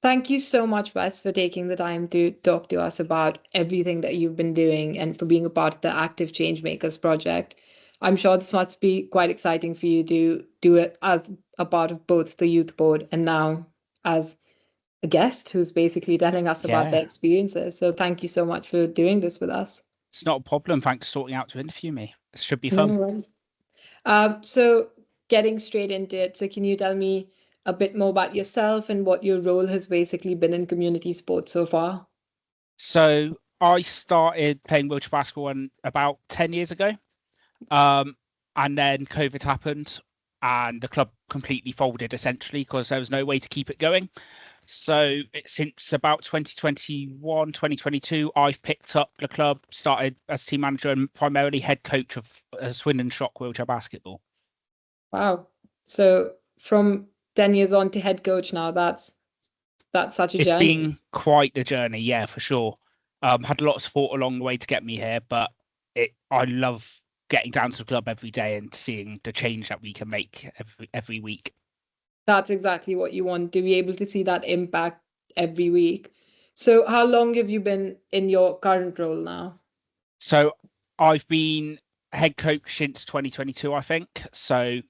Thank you so much, Wes, for taking the time to talk to us about everything that you've been doing and for being a part of the Active Changemakers project. I'm sure this must be quite exciting for you to do it as a part of both the youth board and now as a guest who's basically telling us about Yeah, their experiences. So thank you so much for doing this with us. it's not a problem. Thanks for sorting out to interview me. It should be No fun. worries. So getting straight into it, so can you tell me a bit more about yourself and what your role has basically been in community sports so far? So I started playing wheelchair basketball about 10 years ago. Um, and then COVID happened and the club completely folded essentially because there was no way to keep it going. So since about 2021, 2022, I've picked up the club, started as team manager and primarily head coach of Swindon Shock wheelchair basketball. Wow. So from 10 years on to head coach now, that's such a It's journey. been quite the journey, yeah, for sure. Had a lot of support along the way to get me here, but I love getting down to the club every day and seeing the change that we can make every week. That's exactly what you want to be able to see that impact every week. So how long have you been in your current role now? So I've been head coach since 2022, I think. So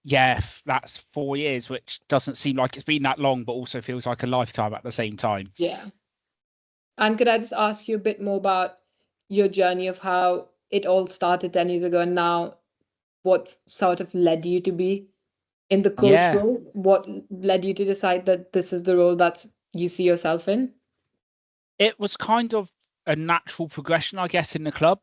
yeah, that's 4 years, which doesn't seem like it's been that long, but also feels like a lifetime at the same time. Yeah. And could I just ask you a bit more about your journey of how it all started 10 years ago and now what sort of led you to be in the coach Yeah, role? What led you to decide that this is the role that you see yourself in? it was kind of a natural progression, I guess, in the club.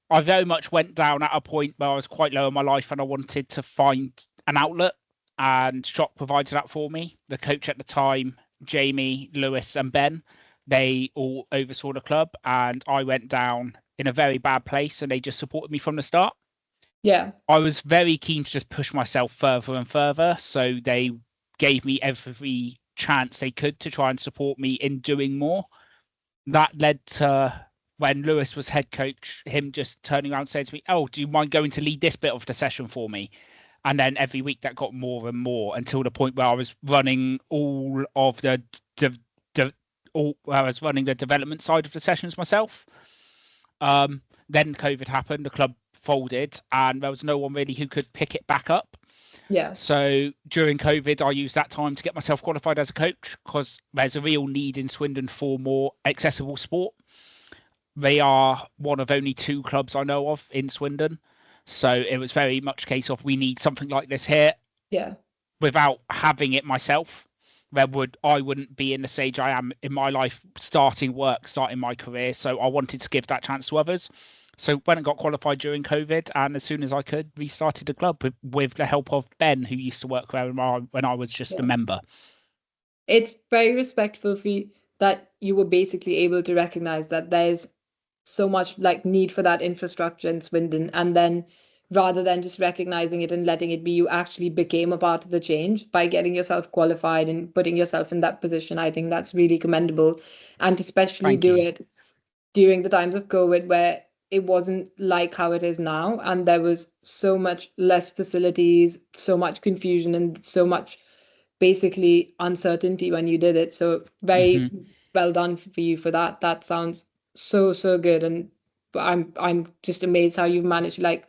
I very much went down at a point where I was quite low in my life and I wanted to find an outlet, and Shock provided that for me. The coach at the time, Jamie, Lewis, and Ben, they all oversaw the club, and I went down in a very bad place, and they just supported me from the start. Yeah. I was very keen to just push myself further and further, so they gave me every chance they could to try and support me in doing more. That led to when Lewis was head coach, him just turning around and saying to me, "Oh, do you mind going to lead this bit of the session for me?" And then every week that got more and more until the point where I was running all of I was running the development side of the sessions myself. Then COVID happened, the club folded, and there was no one really who could pick it back up. Yeah. So during COVID, I used that time to get myself qualified as a coach because there's a real need in Swindon for more accessible sport. They are one of only two clubs I know of in Swindon. So it was very much a case of we need something like this here. Yeah. Without having it myself, I wouldn't be in the stage I am in my life, starting work, starting my career. So I wanted to give that chance to others. So went and got qualified during COVID, and as soon as I could, restarted the club with the help of Ben, who used to work there when I was just a Yeah. member. It's very respectful for you that you were basically able to recognize that there's so much like need for that infrastructure in Swindon, and then rather than just recognizing it and letting it be, you actually became a part of the change by getting yourself qualified and putting yourself in that position. I think that's really commendable, and especially Thank do you. it during the times of COVID where it wasn't like how it is now, and there was so much less facilities, so much confusion, and so much basically uncertainty when you did it. So very Hmm. well done for you for that. That sounds so so good, and I'm just amazed how you've managed to like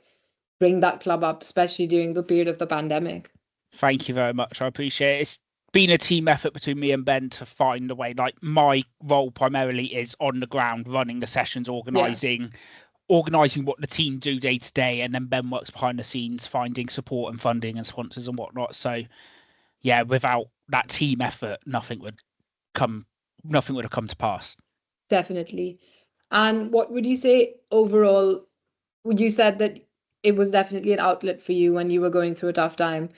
bring that club up, especially during the period of the pandemic. Thank you very much. I appreciate it. It's been a team effort between me and Ben to find a way. Like my role primarily is on the ground, running the sessions, Yeah, organising what the team do day to day, and then Ben works behind the scenes, finding support and funding and sponsors and whatnot. So yeah, without that team effort, come, nothing would have come to pass. definitely. And what would you say overall? Would you said that it was definitely an outlet for you when you were going through a tough time?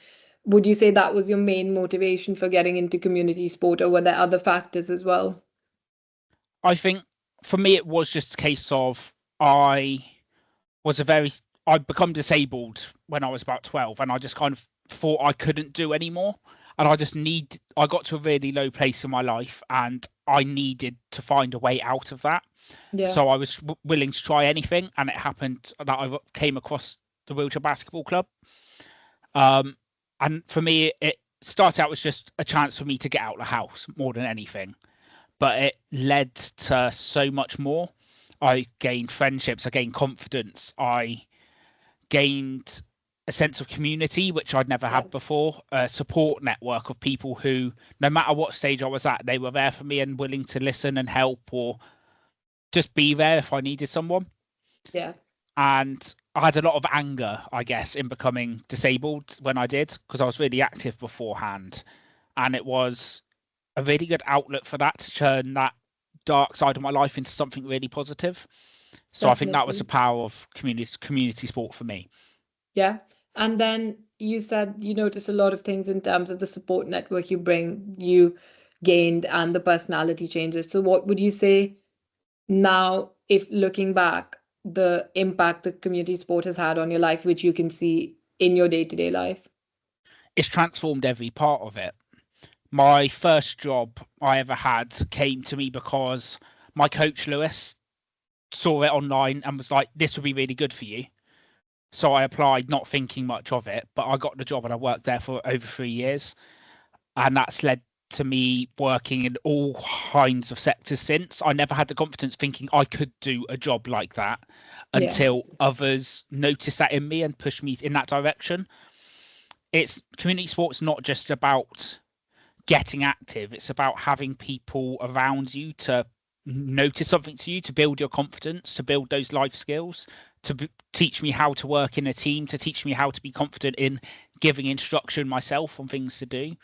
Would you say that was your main motivation for getting into community sport, or were there other factors as well? I think for me, it was just a case of I was a very I'd become disabled when I was about 12, and I just kind of thought I couldn't do anymore, and I got to a really low place in my life, and I needed to find a way out of that. Yeah, So I was willing to try anything, and it happened that I came across the wheelchair basketball club. Um, and for me, it started out as just a chance for me to get out of the house more than anything, but it led to so much more. I gained friendships, I gained confidence, I gained a sense of community, which I'd never Yeah. had before, a support network of people who, no matter what stage I was at, they were there for me and willing to listen and help or just be there if I needed someone. Yeah. And I had a lot of anger, I guess, in becoming disabled when I did, because I was really active beforehand. And it was a really good outlet for that, to turn that dark side of my life into something really positive. So I think that was the Definitely. power of community sport for me. Yeah. And then you said you noticed a lot of things in terms of the support network you gained and the personality changes. So what would you say now, if looking back, the impact that community sport has had on your life, which you can see in your day-to-day life? It's transformed every part of it. My first job I ever had came to me because my coach Lewis saw it online and was like, "This would be really good for you." So I applied, not thinking much of it, but I got the job and I worked there for over 3 years. And that's led to me working in all kinds of sectors since. I never had the confidence thinking I could do a job like that Yeah. until others noticed that in me and pushed me in that direction. It's community sports, not just about getting active, it's about having people around you to notice something to you, to build your confidence, to build those life skills, to teach me how to work in a team, to teach me how to be confident in giving instruction myself on things to do.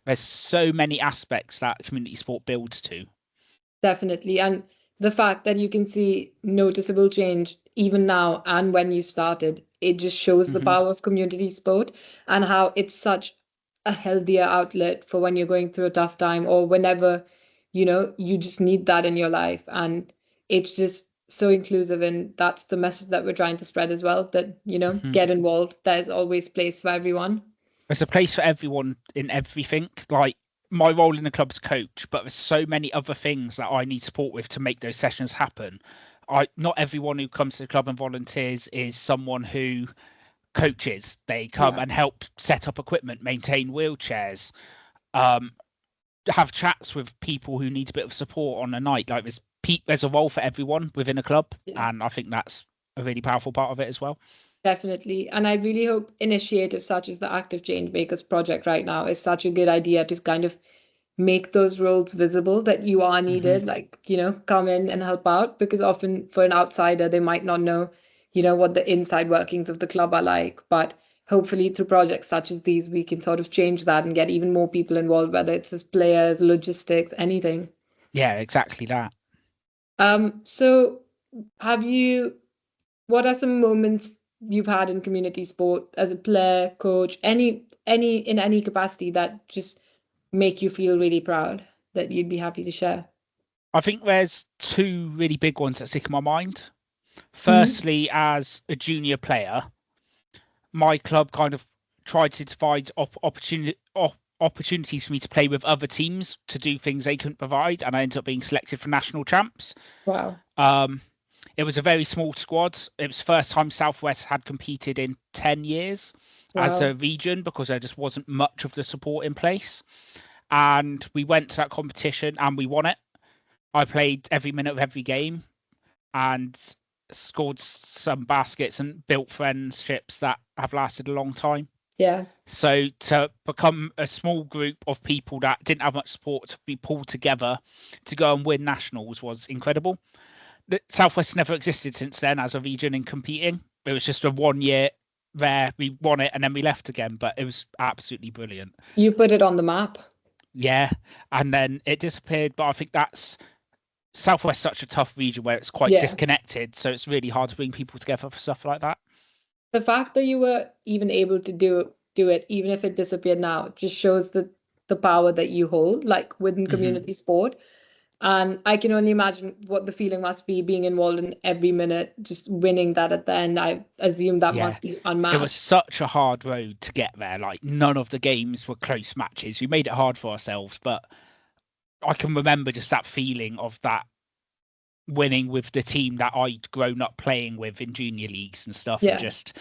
There's so many aspects that community sport builds to. Definitely. And the fact that you can see noticeable change even now and when you started, it just shows the Mm-hmm. power of community sport and how it's such a healthier outlet for when you're going through a tough time or whenever, you just need that in your life. And it's just so inclusive. And that's the message that we're trying to spread as well, that, Mm-hmm. get involved. There's always place for everyone. There's a place for everyone in everything. Like my role in the club's coach, but there's so many other things that I need support with to make those sessions happen. Not everyone who comes to the club and volunteers is someone who coaches. They come Yeah. and help set up equipment, maintain wheelchairs, um, have chats with people who need a bit of support on a night. Like there's a role for everyone within a club, Yeah. and I think that's a really powerful part of it as well. Definitely. And I really hope initiatives such as the Active Changemakers project right now is such a good idea to kind of make those roles visible that you are Mm-hmm. needed, like, come in and help out. Because often for an outsider, they might not know, what the inside workings of the club are like. But hopefully through projects such as these, we can sort of change that and get even more people involved, whether it's as players, logistics, anything. Yeah, exactly that. So have you what are some moments you've had in community sport as a player, coach, any in any capacity that just make you feel really proud that you'd be happy to share? I think there's two really big ones that stick in my mind. Hmm. Firstly, as a junior player, my club kind of tried to provide opportunities for me to play with other teams to do things they couldn't provide, and I ended up being selected for national champs. Wow. Um, it was a very small squad. It was the first time Southwest had competed in 10 years as a Wow. region because there just wasn't much of the support in place. And we went to that competition and we won it. I played every minute of every game and scored some baskets and built friendships that have lasted a long time. Yeah. So to become a small group of people that didn't have much support to be pulled together to go and win nationals was incredible. The Southwest never existed since then as a region in competing. It was just a 1 year there, we won it and then we left again, but it was absolutely brilliant. You put it on the map. Yeah, and then it disappeared, but I think that's Southwest such a tough region where it's quite Yeah. disconnected, so it's really hard to bring people together for stuff like that. The fact that you were even able to do it, even if it disappeared now, just shows the power that you hold, like within Mm-hmm. community sport. And I can only imagine what the feeling must be being involved in every minute, just winning that at the end. I assume that Yeah, must be it was unmatched. such a hard road to get there. Like none of the games were close matches. We made it hard for ourselves, but I can remember just that feeling of that winning with the team that I'd grown up playing with in junior leagues and stuff, and Yeah, just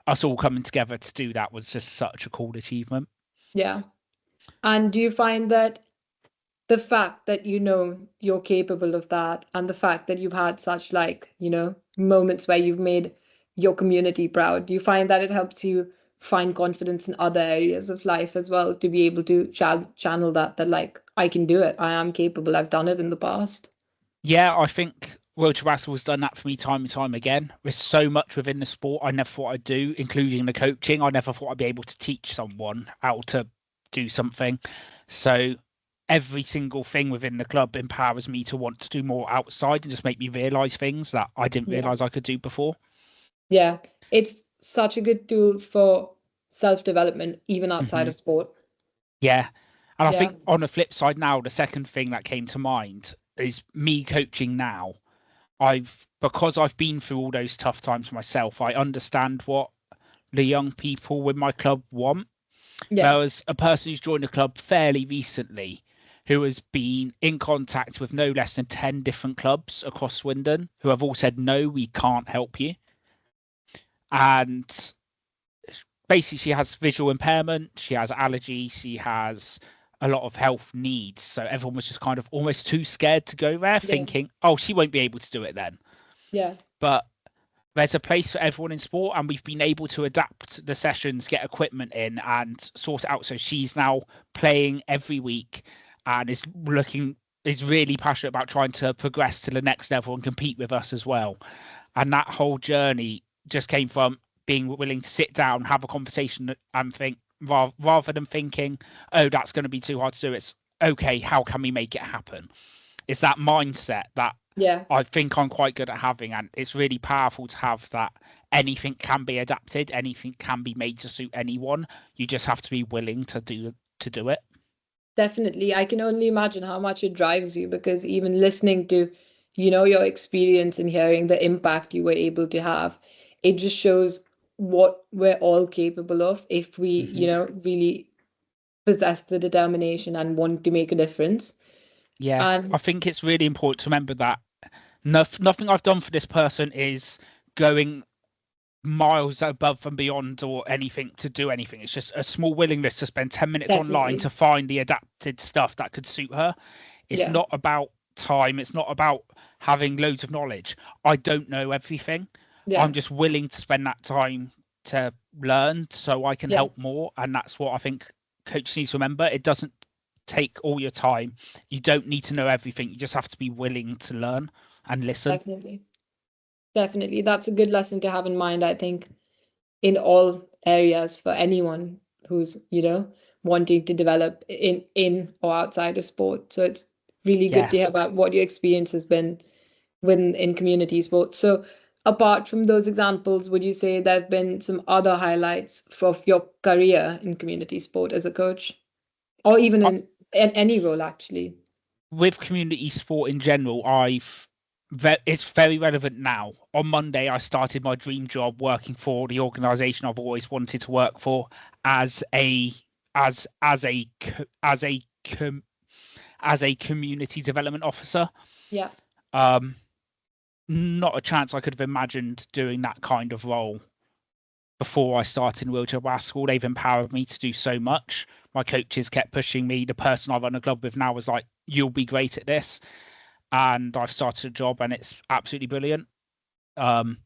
us all coming together to do that was just such a cool achievement. yeah. And do you find that the fact that you know you're capable of that, and the fact that you've had such, like, moments where you've made your community proud, do you find that it helps you find confidence in other areas of life as well, to be able to channel that like, I can do it, I am capable, I've done it in the past? Yeah, I think World Wrestle has done that for me time and time again. There's so much within the sport I never thought I'd do, including the coaching. I never thought I'd be able to teach someone how to do something. So every single thing within the club empowers me to want to do more outside and just make me realize things that I didn't Yeah. realize I could do before. Yeah, it's such a good tool for self-development, even outside Hmm. of sport. Yeah. And I Yeah. think on the flip side now, the second thing that came to mind is me coaching now. Because I've been through all those tough times myself, I understand what the young people with my club want. Yeah. There was a person who's joined the club fairly recently who has been in contact with no less than 10 different clubs across Swindon who have all said, no, we can't help you. And basically, she has visual impairment, she has allergies, she has a lot of health needs. So everyone was just kind of almost too scared to go there, Yeah. thinking, oh, she won't be able to do it then. Yeah. But there's a place for everyone in sport, and we've been able to adapt the sessions, get equipment in, and sort it out. So she's now playing every week, and is really passionate about trying to progress to the next level and compete with us as well. And that whole journey just came from being willing to sit down, have a conversation, and think rather than thinking, "Oh, that's going to be too hard to do." It's okay. How can we make it happen? It's that mindset that Yeah. I think I'm quite good at having, and it's really powerful to have that anything can be adapted, anything can be made to suit anyone. You just have to be willing to do it. Definitely. I can only imagine how much it drives you, because even listening to, your experience and hearing the impact you were able to have, it just shows what we're all capable of if we, Hmm. really possess the determination and want to make a difference. Yeah, And I think it's really important to remember that nothing I've done for this person is going miles above and beyond or anything to do anything. It's just a small willingness to spend 10 minutes online definitely. to find the adapted stuff that could suit her. It's Yeah. not about time, it's not about having loads of knowledge. I don't know everything. Yeah. I'm just willing to spend that time to learn so I can Yeah. help more. And that's what I think coaches need to remember. It doesn't take all your time. You don't need to know everything. You just have to be willing to learn and listen. Definitely. Definitely. That's a good lesson to have in mind, I think, in all areas for anyone who's, wanting to develop in or outside of sport. So it's really good Yeah. to hear about what your experience has been in community sports. So apart from those examples, would you say there have been some other highlights of your career in community sport as a coach, or even in any role actually? With community sport in general, it's very relevant now. On Monday, I started my dream job working for the organisation I've always wanted to work for as a as a as a as a community development officer. Yeah. Um, Not a chance I could have imagined doing that kind of role before I started in wheelchair basketball. They've empowered me to do so much. My coaches kept pushing me. The person I run a club with now was like, "You'll be great at this," and I've started a job, and it's absolutely brilliant. Um,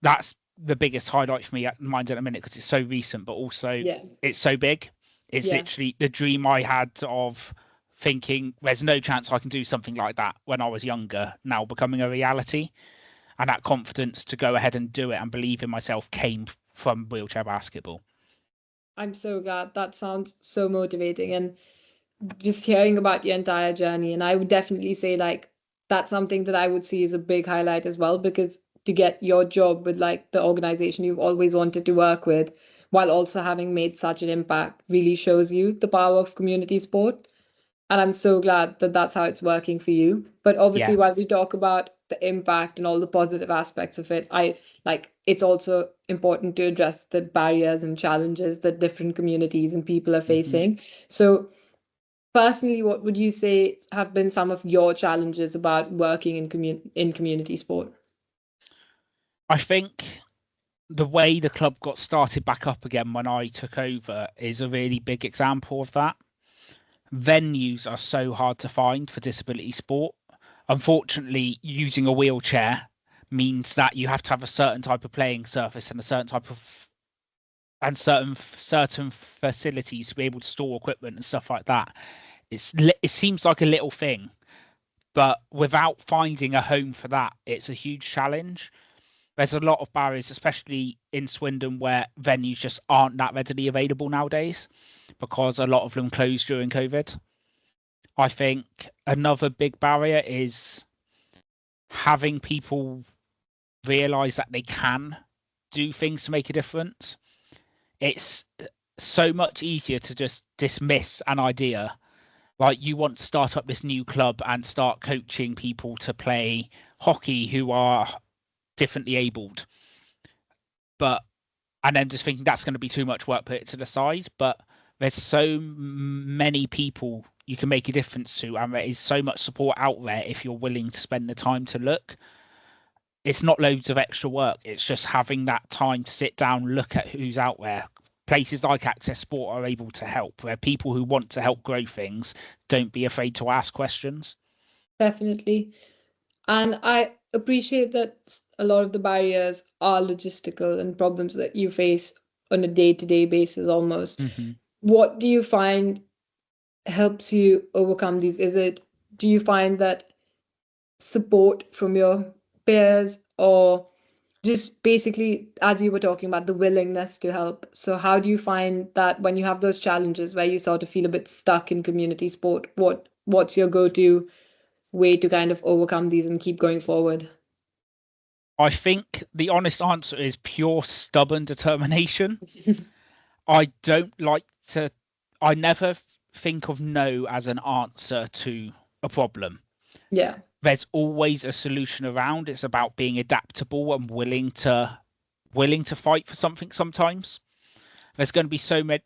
that's the biggest highlight for me at mind at the minute because it's so recent, but also Yeah. it's so big. It's Yeah. literally the dream I had of thinking there's no chance I can do something like that when I was younger, now becoming a reality. And that confidence to go ahead and do it and believe in myself came from wheelchair basketball. I'm so glad. That sounds so motivating. And just hearing about your entire journey, and I would definitely say, like, that's something that I would see as a big highlight as well, because to get your job with, like, the organization you've always wanted to work with, while also having made such an impact, really shows you the power of community sport. And I'm so glad that that's how it's working for you. But obviously, Yeah. while we talk about the impact and all the positive aspects of it, I like, it's also important to address the barriers and challenges that different communities and people are Hmm. facing. So personally, what would you say have been some of your challenges about working in community sport? I think the way the club got started back up again when I took over is a really big example of that. Venues are so hard to find for disability sport. Unfortunately, using a wheelchair means that you have to have a certain type of playing surface and a certain type of and certain facilities to be able to store equipment and stuff like that. It seems like a little thing, but without finding a home for that, it's a huge challenge. There's a lot of barriers, especially in Swindon, where venues just aren't that readily available nowadays because a lot of them closed during COVID. I think another big barrier is having people realize that they can do things to make a difference. It's so much easier to just dismiss an idea. Like, you want to start up this new club and start coaching people to play hockey who are differently abled, and then just thinking that's going to be too much work, put it to the side. But there's so many people you can make a difference to, and there is so much support out there if you're willing to spend the time to look. It's not loads of extra work, it's just having that time to sit down, look at who's out there. Places like Access Sport are able to help, where people who want to help grow things don't be afraid to ask questions. Definitely. And I appreciate that a lot of the barriers are logistical and problems that you face on a day-to-day basis almost. What do you find helps you overcome these? Do you find that support from your peers, or just basically, as you were talking about, the willingness to help? So how do you find that when you have those challenges where you sort of feel a bit stuck in community sport, what's your go-to way to kind of overcome these and keep going forward? I think the honest answer is pure stubborn determination. I never think of no as an answer to a problem. Yeah. There's always a solution around. It's about being adaptable and willing to fight for something sometimes. There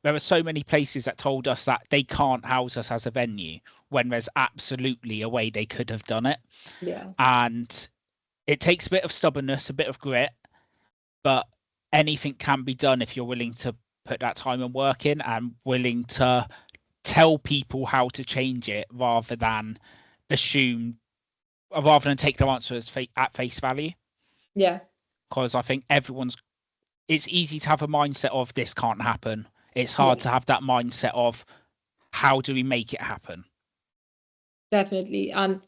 are so many places that told us that they can't house us as a venue when there's absolutely a way they could have done it. Yeah. And it takes a bit of stubbornness, a bit of grit, but anything can be done if you're willing to put that time and work in, and willing to tell people how to change it rather than take their answers at face value. Yeah. Because I think it's easy to have a mindset of this can't happen. It's hard to have that mindset of how do we make it happen? Definitely. And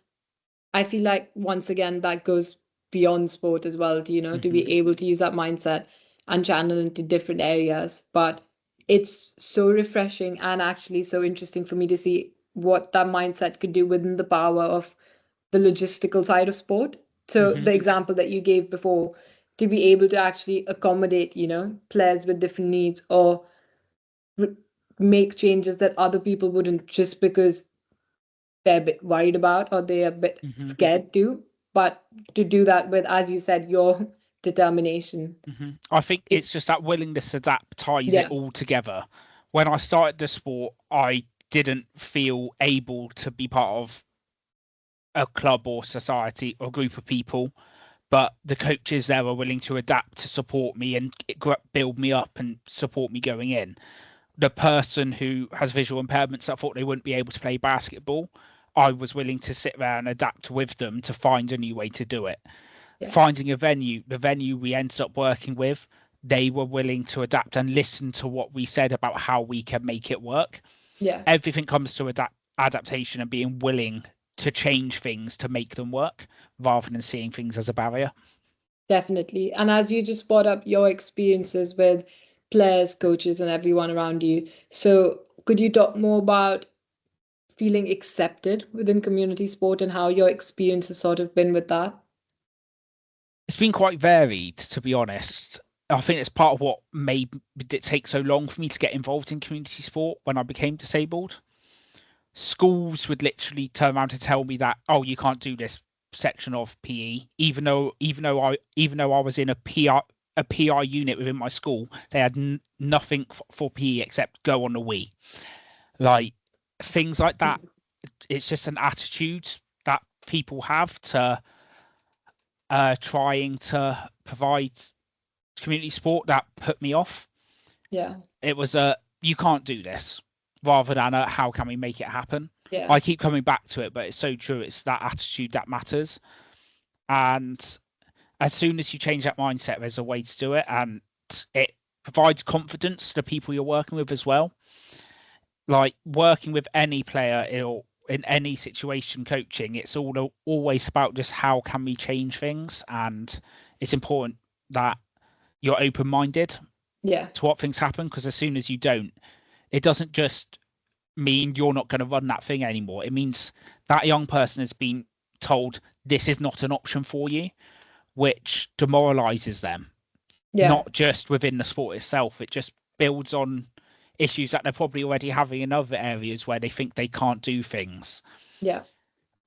I feel like once again that goes beyond sport as well, to be able to use that mindset and channel into different areas. But it's so refreshing and actually so interesting for me to see what that mindset could do within the power of the logistical side of sport. So the example that you gave before, to be able to actually accommodate, players with different needs, or make changes that other people wouldn't, just because they're a bit worried about or they're a bit scared to. But to do that with, as you said, your determination. I think it's just that willingness to adapt ties it all together. When I started the sport, I didn't feel able to be part of a club or society or group of people, but the coaches there were willing to adapt to support me and build me up and support me going in. The person who has visual impairments that thought they wouldn't be able to play basketball, I was willing to sit there and adapt with them to find a new way to do it. Finding the venue we ended up working with, they were willing to adapt and listen to what we said about how we can make it work. Everything comes to adaptation and being willing to change things to make them work rather than seeing things as a barrier. Definitely. And as you just brought up your experiences with players, coaches, and everyone around you, so could you talk more about feeling accepted within community sport and how your experience has sort of been with that? It's been quite varied, to be honest. I think it's part of what made it take so long for me to get involved in community sport when I became disabled. Schools would literally turn around to tell me that, oh, you can't do this section of PE, even though I was in a PI unit within my school. They had nothing for PE except go on the Wii. Like, things like that. It's just an attitude that people have to trying to provide community sport that put me off. Yeah. It was you can't do this, rather than how can we make it happen. Yeah. I keep coming back to it, but it's so true. It's that attitude that matters. And as soon as you change that mindset, there's a way to do it, and it provides confidence to the people you're working with as well. Like working with any player or in any situation, coaching, it's always about just how can we change things, and it's important that you're open-minded to what things happen, because as soon as you don't, it doesn't just mean you're not going to run that thing anymore. It means that young person has been told this is not an option for you, which demoralizes them. Not just within the sport itself, it just builds on issues that they're probably already having in other areas where they think they can't do things.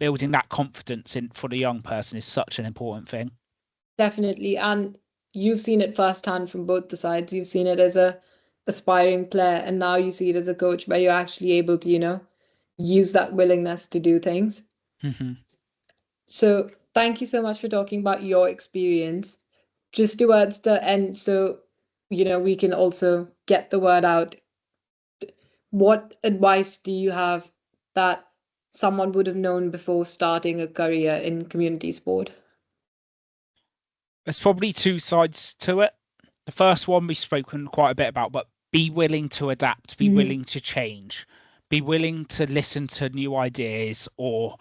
Building that confidence for the young person is such an important thing. Definitely. And you've seen it firsthand from both the sides. You've seen it as a aspiring player, and now you see it as a coach, where you're actually able to, use that willingness to do things. So thank you so much for talking about your experience. Just towards the end, so we can also get the word out. What advice do you have that someone would have known before starting a career in community sport? There's probably two sides to it. The first one we've spoken quite a bit about, but be willing to adapt, be willing to change, be willing to listen to new ideas, or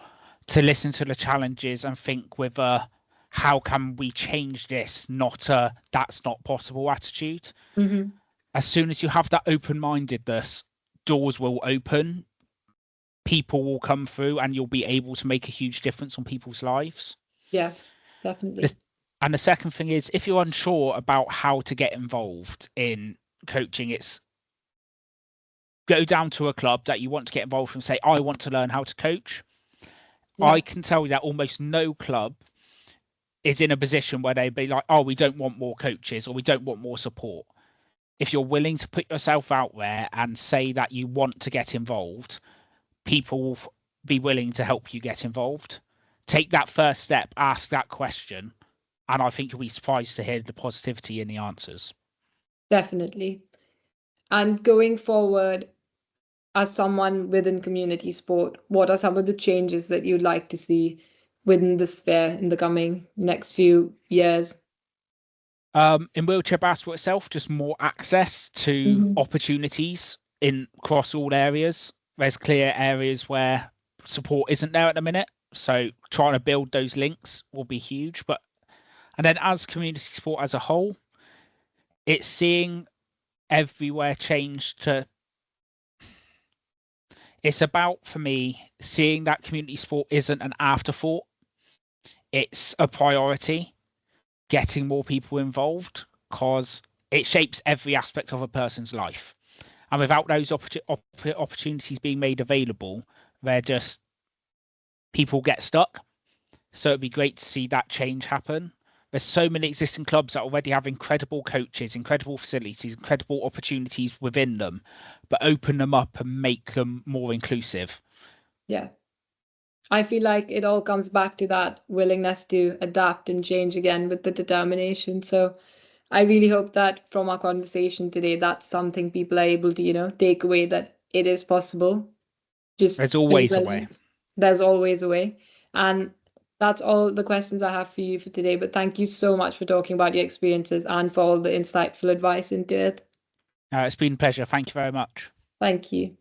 to listen to the challenges and think with a how can we change this, not a that's not possible attitude. As soon as you have that open-mindedness, doors will open, people will come through, and you'll be able to make a huge difference on people's lives. Yeah, definitely. And the second thing is, if you're unsure about how to get involved in coaching, it's go down to a club that you want to get involved in and say, I want to learn how to coach. I can tell you that almost no club is in a position where they'd be like, oh, we don't want more coaches, or we don't want more support. If you're willing to put yourself out there and say that you want to get involved, people will be willing to help you get involved. Take that first step, ask that question, and I think you'll be surprised to hear the positivity in the answers. Definitely. And going forward, as someone within community sport, what are some of the changes that you'd like to see within the sphere in the coming next few years? In wheelchair basketball itself, just more access to opportunities across all areas. There's clear areas where support isn't there at the minute, so trying to build those links will be huge. And then as community sport as a whole, it's seeing everywhere change to. It's about, for me, seeing that community sport isn't an afterthought. It's a priority. Getting more people involved, because it shapes every aspect of a person's life, and without those opportunities being made available, they're just people get stuck. So it'd be great to see that change happen. There's so many existing clubs that already have incredible coaches, incredible facilities, incredible opportunities within them, but open them up and make them more inclusive. I feel like it all comes back to that willingness to adapt and change again with the determination. So I really hope that from our conversation today, that's something people are able to, take away, that it is possible. There's always a way. There's always a way. And that's all the questions I have for you for today. But thank you so much for talking about your experiences and for all the insightful advice into it. It's been a pleasure. Thank you very much. Thank you.